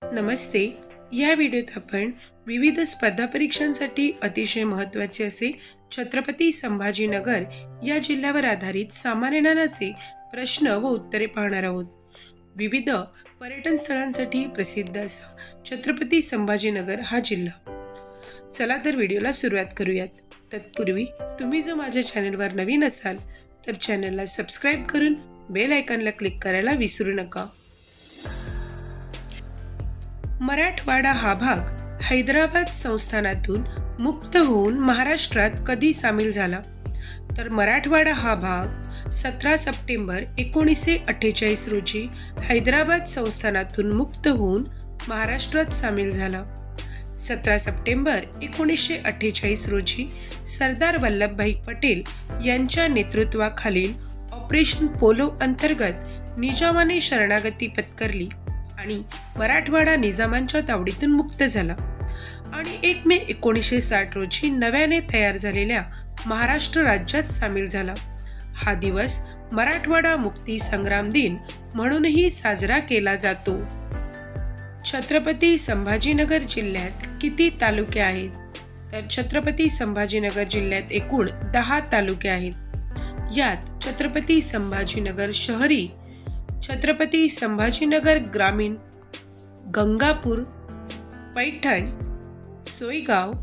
नमस्ते. या व्हिडिओत आपण विविध स्पर्धा परीक्षांसाठी अतिशय महत्त्वाचे असे छत्रपती संभाजीनगर या जिल्ह्यावर आधारित सामान्य ज्ञानाचे प्रश्न व उत्तरे पाहणार आहोत. विविध पर्यटन स्थळांसाठी प्रसिद्ध असा छत्रपती संभाजीनगर हा जिल्हा. चला तर व्हिडिओला सुरुवात करूयात. तत्पूर्वी तुम्ही जर माझ्या चॅनलवर नवीन असाल तर चॅनलला सबस्क्राईब करून बेल आयकॉनला क्लिक करायला विसरू नका. मराठवाडा हा भाग हैदराबाद संस्थानातून मुक्त होऊन महाराष्ट्रात कधी सामील झाला? तर मराठवाडा हा भाग 17 सप्टेंबर 1948 रोजी हैदराबाद संस्थानातून मुक्त होऊन महाराष्ट्रात सामील झाला. 17 सप्टेंबर 1948 रोजी सरदार वल्लभभाई पटेल यांच्या नेतृत्वाखालील ऑपरेशन पोलो अंतर्गत निजामाने शरणागती पत्करली आणि मराठवाडा निजामांच्या तावडीतून मुक्त झाला आणि 1 मे 1960 रोजी नव्याने तयार झालेल्या महाराष्ट्र राज्यात सामील झाला. हा दिवस मराठवाडा मुक्ती संग्राम दिन म्हणूनही साजरा केला जातो. छत्रपती संभाजीनगर जिल्ह्यात किती तालुके आहेत? तर छत्रपती संभाजीनगर जिल्ह्यात एकूण 10 तालुके आहेत. यात छत्रपती संभाजीनगर शहरी, छत्रपती संभाजीनगर ग्रामीण, गंगापूर, पैठण, सोयगाव,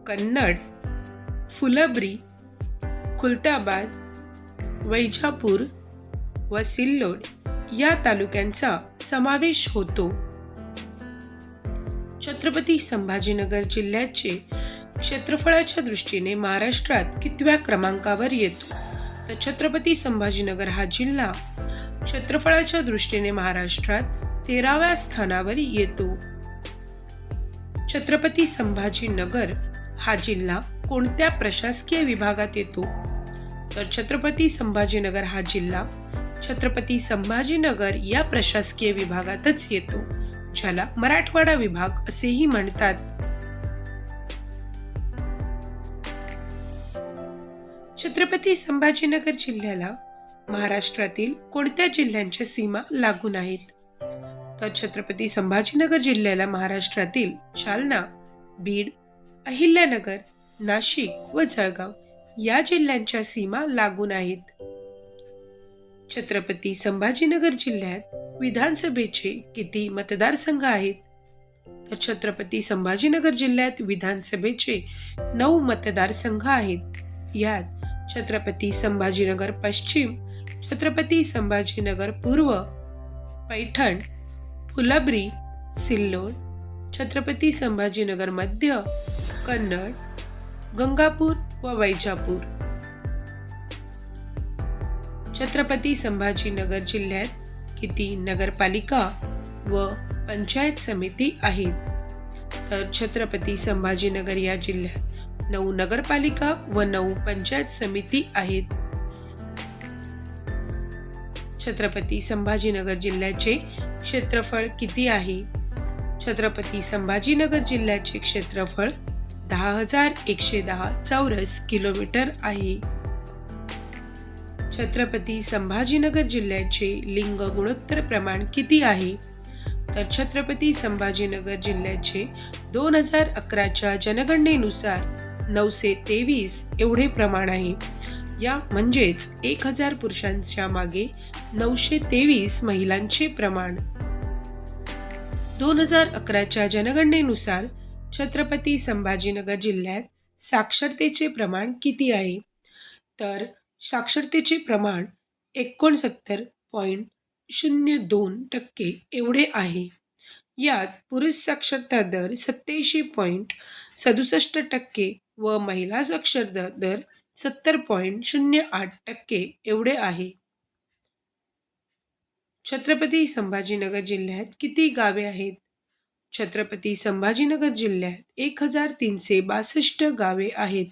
कन्नड, फुलंब्री, खुलताबाद, वैजापूर व सिल्लोड या तालुक्यांचा समावेश होतो. छत्रपती संभाजीनगर जिल्ह्याचे क्षेत्रफळाच्या दृष्टीने महाराष्ट्रात कितव्या क्रमांकावर येतो? तर छत्रपती संभाजीनगर हा जिल्हा क्षेत्रफळाच्या दृष्टीने महाराष्ट्रात 13व्या स्थानावर येतो. छत्रपती संभाजीनगर हा जिल्हा कोणत्या प्रशासकीय विभागात येतो? तर छत्रपती संभाजीनगर हा जिल्हा छत्रपती संभाजीनगर या प्रशासकीय विभागातच येतो, ज्याला मराठवाडा विभाग असेही म्हणतात. छत्रपती संभाजीनगर जिल्ह्याला महाराष्ट्रातील कोणत्या जिल्ह्यांच्या सीमा लागून आहेत? तर छत्रपती संभाजीनगर जिल्ह्याला महाराष्ट्रातील जालना, बीड, अहिल्यानगर, नाशिक व जळगाव या जिल्ह्यांच्या सीमा लागून आहेत. छत्रपती संभाजीनगर जिल्ह्यात विधानसभेचे किती मतदारसंघ आहेत? तर छत्रपती संभाजीनगर जिल्ह्यात विधानसभेचे 9 मतदारसंघ आहेत. यात छत्रपती संभाजीनगर पश्चिम, छत्रपती संभाजीनगर पूर्व, पैठण, फुलंब्री, सिल्लोड, छत्रपती संभाजीनगर मध्य, कन्नड, गंगापूर व वैजापूर. छत्रपती संभाजीनगर जिल्ह्यात किती नगरपालिका व पंचायत समिती आहेत? तर छत्रपती संभाजीनगर या जिल्ह्यात 9 नगरपालिका व 9 पंचायत समिती आहेत. छत्रपती संभाजीनगर जिल्ह्याचे क्षेत्रफळ किती आहे? छत्रपती संभाजीनगर जिल्ह्याचे क्षेत्रफळ 10,110 चौरस किलोमीटर आहे. छत्रपती संभाजीनगर जिल्ह्याचे लिंग गुणोत्तर प्रमाण किती आहे? तर छत्रपती संभाजीनगर जिल्ह्याचे 2011च्या जनगणनेनुसार 923 एवढे प्रमाण आहे. या म्हणजेच 1000 पुरुषांच्या मागे 923 महिलांचे प्रमाण. 2011च्या जनगणनेनुसार छत्रपती संभाजीनगर जिल्ह्यात साक्षरतेचे प्रमाण किती आहे? तर साक्षरतेचे प्रमाण 69.02% एवढे आहे. यात पुरुष साक्षरता दर 87.67% व महिला साक्षरता दर 70.08% एवढे आहे. छत्रपती संभाजीनगर जिल्ह्यात किती गावे आहेत? छत्रपती संभाजीनगर जिल्ह्यात 1362 गावे आहेत.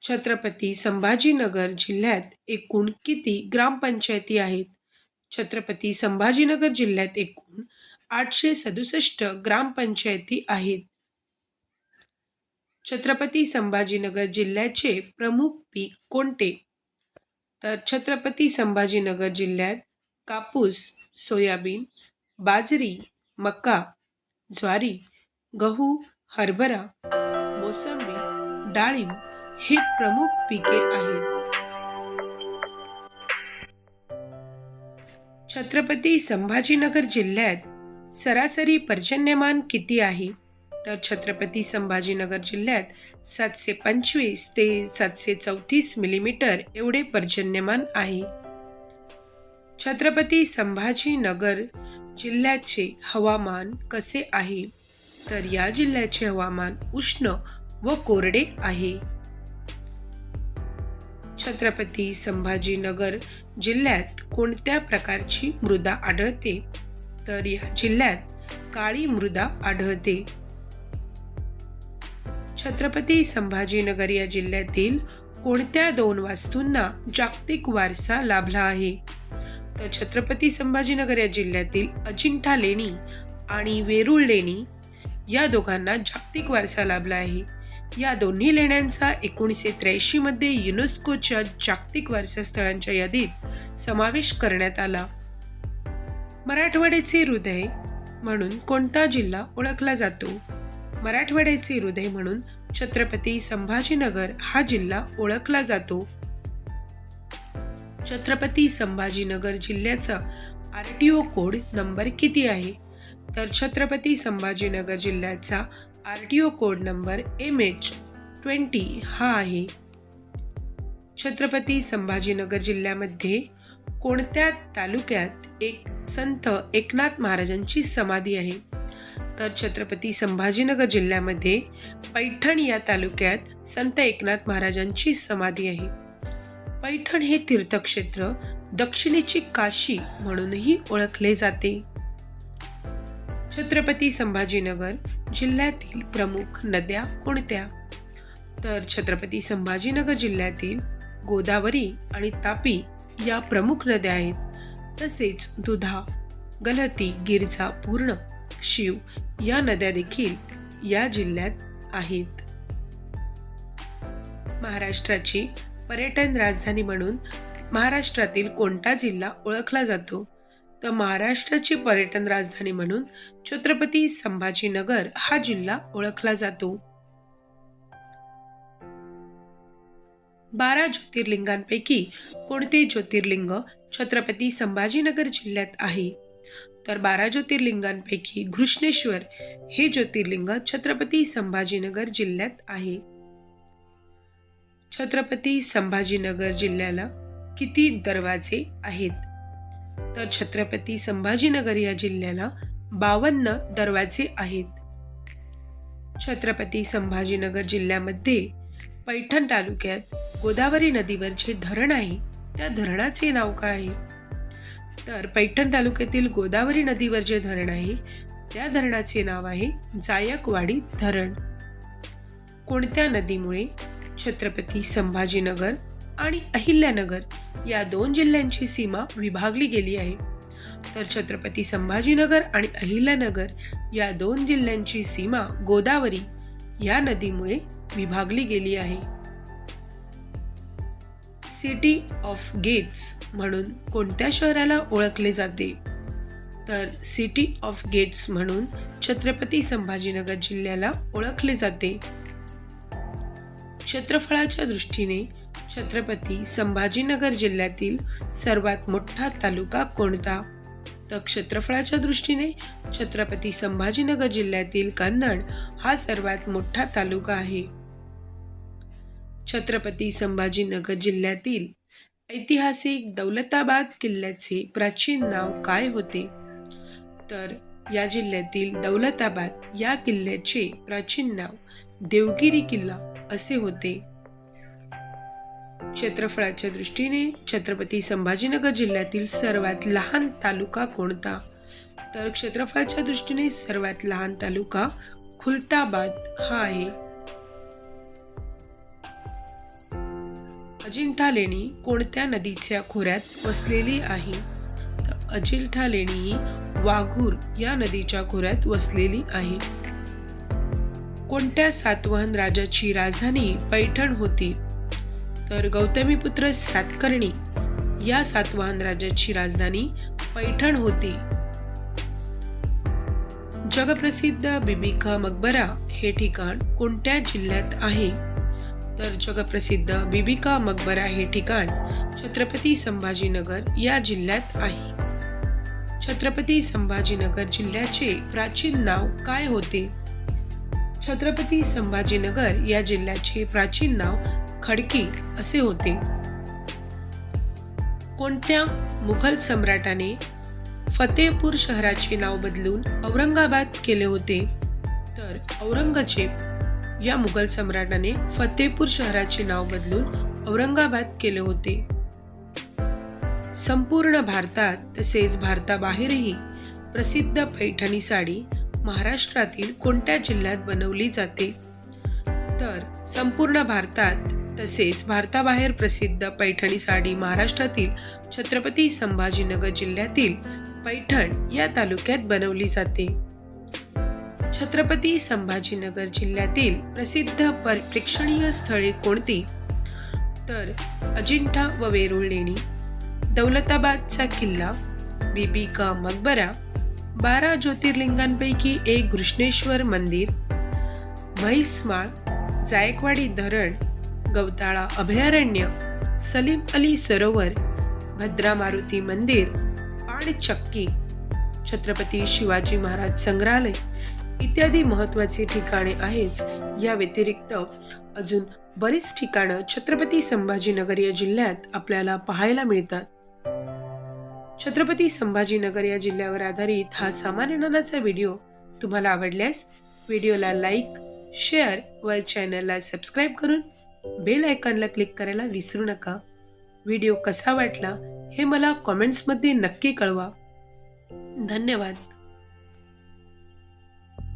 छत्रपती संभाजीनगर जिल्ह्यात एकूण किती ग्रामपंचायती आहेत? छत्रपती संभाजीनगर जिल्ह्यात एकूण 867 ग्रामपंचायती आहेत. छत्रपती संभाजीनगर जिल्ह्याचे प्रमुख पीक कोणते? तर छत्रपती संभाजीनगर जिल्ह्यात कापूस, सोयाबीन, बाजरी, मका, ज्वारी, गहू, हरभरा, मोसंबी, डाळिंब ही प्रमुख पिके आहेत. छत्रपती संभाजीनगर जिल्ह्यात सरासरी पर्जन्यमान किती आहे? तर छत्रपती संभाजीनगर जिल्ह्यात 725 ते 734 मिलीमीटर एवढे पर्जन्यमान आहे. छत्रपती संभाजीनगर जिल्ह्याचे हवामान कसे आहे? तर या जिल्ह्याचे हवामान उष्ण व कोरडे आहे. छत्रपती संभाजीनगर जिल्ह्यात कोणत्या प्रकारची मृदा आढळते? तर या जिल्ह्यात काळी मृदा आढळते. छत्रपती संभाजीनगर या जिल्ह्यातील कोणत्या 2 वास्तूंना जागतिक वारसा लाभला आहे? तर छत्रपती संभाजीनगर या जिल्ह्यातील अजिंठा लेणी आणि वेरूळ लेणी या दोघांना जागतिक वारसा लाभला आहे. या दोन्ही लेण्यांचा 1983 मध्ये युनेस्कोच्या जागतिक वारसा स्थळांच्या यादीत समावेश करण्यात आला. मराठवाड्याचे हृदय म्हणून कोणता जिल्हा ओळखला जातो? मराठवाड्याचे हृदय म्हणून छत्रपती संभाजीनगर हा जिल्हा ओळखला जातो. छत्रपती संभाजीनगर जिल्ह्याचा RTO कोड नंबर किती आहे? तर छत्रपती संभाजीनगर जिल्ह्याचा RTO कोड नंबर MH20 हा आहे. छत्रपती संभाजीनगर जिल्ह्यामध्ये कोणत्या तालुक्यात एक संत एकनाथ महाराजांची समाधी आहे? तर छत्रपती संभाजीनगर जिल्ह्यामध्ये पैठण या तालुक्यात संत एकनाथ महाराजांची समाधी आहे. पैठण हे तीर्थक्षेत्र दक्षिणेची काशी म्हणूनही ओळखले जाते. छत्रपती संभाजीनगर जिल्ह्यातील प्रमुख नद्या कोणत्या? तर छत्रपती संभाजीनगर जिल्ह्यातील गोदावरी आणि तापी या प्रमुख नद्या आहेत. तसेच दुधा, गलहती, गिरजा, पूर्ण, शिव या नद्या देखील या जिल्ह्यात आहेत. महाराष्ट्राची पर्यटन राजधानी म्हणून महाराष्ट्रातील कोणता जिल्हा ओळखला जातो? तर महाराष्ट्राची पर्यटन राजधानी म्हणून छत्रपती संभाजीनगर हा जिल्हा ओळखला जातो. 12 ज्योतिर्लिंगांपैकी कोणते ज्योतिर्लिंग छत्रपती संभाजीनगर जिल्ह्यात आहे? तर 12 ज्योतिर्लिंगांपैकी घृष्णेश्वर हे ज्योतिर्लिंग छत्रपती संभाजीनगर जिल्ह्यात आहे. छत्रपती संभाजीनगर जिल्ह्याला किती दरवाजे आहेत? तर छत्रपती संभाजीनगर या जिल्ह्याला 52 दरवाजे आहेत. छत्रपती संभाजीनगर जिल्ह्यामध्ये पैठण तालुक्यात गोदावरी नदीवर जे धरण आहे त्या धरणाचे नाव काय आहे? तर पैठण तालुक्यातील गोदावरी नदीवर जे धरण आहे त्या धरणाचे नाव आहे जायकवाडी धरण. कोणत्या नदीमुळे छत्रपती संभाजीनगर आणि अहिल्यानगर या 2 जिल्ह्यांची सीमा विभागली गेली आहे? तर छत्रपती संभाजीनगर आणि अहिल्यानगर या 2 जिल्ह्यांची सीमा गोदावरी या नदीमुळे विभागली गेली आहे. सिटी ऑफ गेट्स म्हणून कोणत्या शहराला ओळखले जाते? तर सिटी ऑफ गेट्स म्हणून छत्रपती संभाजीनगर जिल्ह्याला ओळखले जाते. क्षेत्रफळाच्या दृष्टीने छत्रपती संभाजीनगर जिल्ह्यातील सर्वात मोठा तालुका कोणता? तर क्षेत्रफळाच्या दृष्टीने छत्रपती संभाजीनगर जिल्ह्यातील कन्नड हा सर्वात मोठा तालुका आहे. छत्रपती संभाजीनगर जिल्ह्यातील ऐतिहासिक दौलताबाद किल्ल्याचे प्राचीन नाव काय होते? तर या जिल्ह्यातील दौलताबाद या किल्ल्याचे प्राचीन नाव देवगिरी किल्ला असे होते. क्षेत्रफळाच्या दृष्टीने छत्रपती संभाजीनगर जिल्ह्यातील सर्वात लहान तालुका कोणता? तर क्षेत्रफळाच्या दृष्टीने सर्वात लहान तालुका खुलताबाद हा आहे. अजिंठा लेणी कोणत्या नदीच्या खोऱ्यात वसलेली आहे? तर अजिंठा लेणी ही वाघूर या नदीच्या खोऱ्यात वसलेली आहे. कोणत्या सातवाहन राजाची राजधानी पैठण होती? तर गौतमीपुत्र सातकर्णी या सातवाहन राजाची राजधानी पैठण होती. जगप्रसिद्ध बीबी का मकबरा हे ठिकाण कोणत्या जिल्ह्यात आहे? तर जगप्रसिद्ध बीबी का मकबरा हे ठिकाण छत्रपती संभाजीनगर या जिल्ह्यात आहे. छत्रपती संभाजीनगर जिल्ह्याचे प्राचीन नाव काय होते? छत्रपती संभाजीनगर या जिल्ह्याचे प्राचीन नाव खडकी असे होते. कोणत्या मुघल सम्राटाने फतेहपूर शहराचे नाव बदलून औरंगाबाद केले होते? तर औरंगजेब या मुघल सम्राटाने फतेहपूर शहराचे नाव बदलून औरंगाबाद केले होते. संपूर्ण भारतात तसेच भारताबाहेरही प्रसिद्ध पैठणी साडी महाराष्ट्रातील कोणत्या जिल्ह्यात बनवली जाते? तर संपूर्ण भारतात तसेच भारताबाहेर प्रसिद्ध पैठणी साडी महाराष्ट्रातील छत्रपती संभाजीनगर जिल्ह्यातील पैठण या तालुक्यात बनवली जाते. छत्रपती संभाजीनगर जिल्ह्यातील प्रसिद्ध प्रेक्षणीय स्थळे कोणती? तर अजिंठा व वेरूळ लेणी, दौलताबादचा किल्ला, बीबी का मकबरा, 12 ज्योतिर्लिंगांपैकी एक घृष्णेश्वर मंदिर, म्हैसमाळ, जायकवाडी धरण, गवताळा अभयारण्य, सलीम अली सरोवर, भद्रा मारुती मंदिर, पाणचक्की, छत्रपती शिवाजी महाराज संग्रहालय इत्यादी महत्त्वाची ठिकाणे आहेच. या व्यतिरिक्त अजून बरीच ठिकाणं छत्रपती संभाजीनगर या जिल्ह्यात आपल्याला पाहायला मिळतात. छत्रपती संभाजीनगर या जिल्ह्यावर आधारित हा सामान्य ज्ञानाचा व्हिडिओ तुम्हाला आवडल्यास व्हिडिओला लाईक, शेअर व चॅनलला सबस्क्राईब करून बेल आयकॉनला क्लिक करायला विसरू नका. व्हिडिओ कसा वाटला हे मला कॉमेंट्समध्ये नक्की कळवा. धन्यवाद.